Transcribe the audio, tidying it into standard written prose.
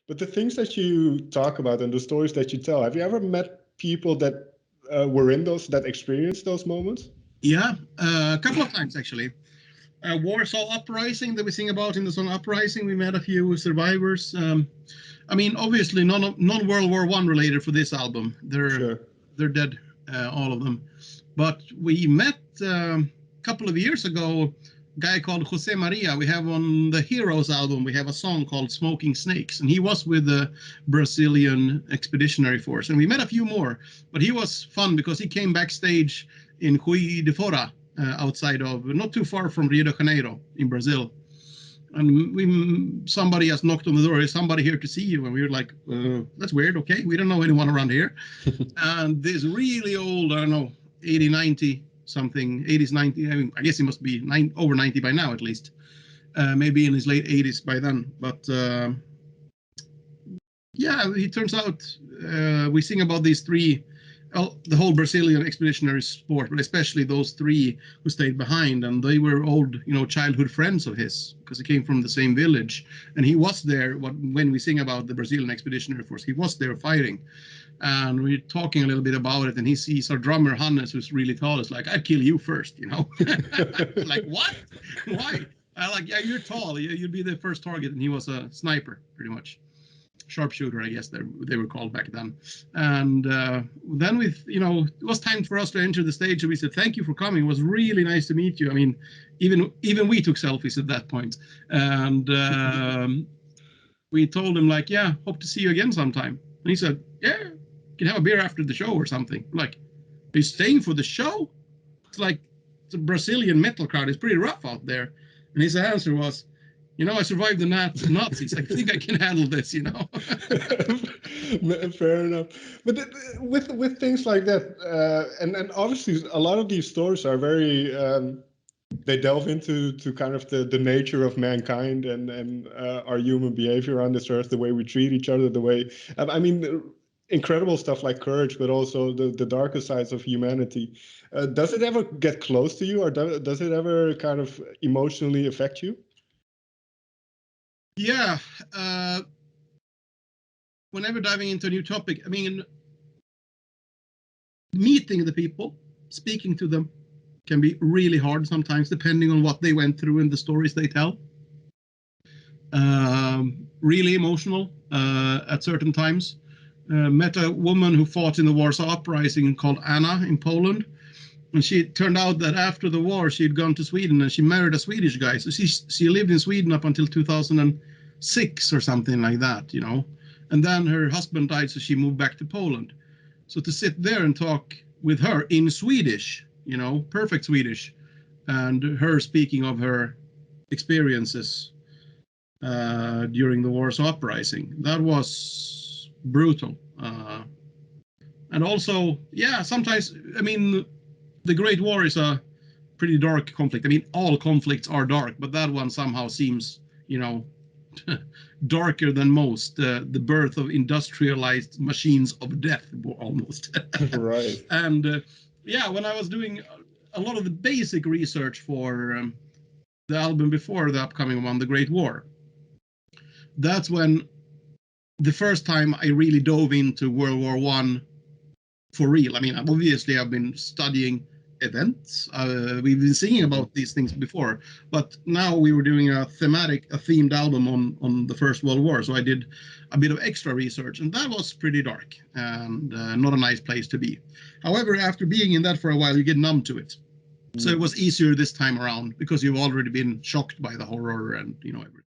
But the things that you talk about and the stories that you tell, have you ever met people that were in those, that experienced those moments? Yeah, a couple of times actually. Warsaw Uprising that we sing about in the song Uprising, we met a few survivors. I mean, obviously, non World War One related for this album. They're dead, all of them. But we met a couple of years ago a guy called Jose Maria. We have on the Heroes album, we have a song called Smoking Snakes, and he was with the Brazilian Expeditionary Force. And we met a few more, but he was fun because he came backstage in Juiz de Fora, outside of, not too far from Rio de Janeiro in Brazil. And somebody has knocked on the door. Is somebody here to see you? And we were like, that's weird. Okay, we don't know anyone around here. And this really old, I don't know, 80, 90 something, 80s, 90. I mean, I guess he must be over 90 by now at least. Maybe in his late 80s by then. But yeah, it turns out we sing about these three. Well, the whole Brazilian expeditionary sport, but especially those three who stayed behind, and they were old, childhood friends of his because he came from the same village, and he was there. When we sing about the Brazilian expeditionary force, he was there fighting, and we're talking a little bit about it. And he sees our drummer Hannes, who's really tall. Is like, I'd kill you first, Like, what? Why? I like, yeah, you're tall. You'd be the first target, and he was a sniper, pretty much. Sharpshooter, I guess they were called back then. And then it was time for us to enter the stage, and we said, thank you for coming. It was really nice to meet you. I mean, even we took selfies at that point. And we told him, like, yeah, hope to see you again sometime. And he said, yeah, you can have a beer after the show or something. I'm like, are you staying for the show? It's like, it's a Brazilian metal crowd. It's pretty rough out there. And his answer was, I survived the Nazis. I think I can handle this, Fair enough. But with things like that, and obviously a lot of these stories are very, they delve into kind of the nature of mankind and our human behavior on this earth, the way we treat each other, the way, I mean, incredible stuff like courage, but also the darker sides of humanity. Does it ever get close to you, or does it ever kind of emotionally affect you? Yeah. Whenever diving into a new topic, I mean, meeting the people, speaking to them can be really hard sometimes, depending on what they went through and the stories they tell. Really emotional at certain times. Met a woman who fought in the Warsaw Uprising called Anna in Poland. And she turned out that after the war, she had gone to Sweden and she married a Swedish guy. So she lived in Sweden up until 2006 or something like that, And then her husband died, so she moved back to Poland. So to sit there and talk with her in Swedish, perfect Swedish, and her speaking of her experiences during the Warsaw Uprising, that was brutal. And also, yeah, sometimes, I mean, the Great War is a pretty dark conflict. I mean, all conflicts are dark, but that one somehow seems, darker than most. The birth of industrialized machines of death, almost. Right. And yeah, when I was doing a lot of the basic research for the album before the upcoming one, The Great War, that's when the first time I really dove into World War One for real. I mean, obviously I've been studying events. We've been singing about these things before, but now we were doing a themed album on the First World War. So I did a bit of extra research, and that was pretty dark and not a nice place to be. However, after being in that for a while, you get numb to it. So it was easier this time around because you've already been shocked by the horror and everything.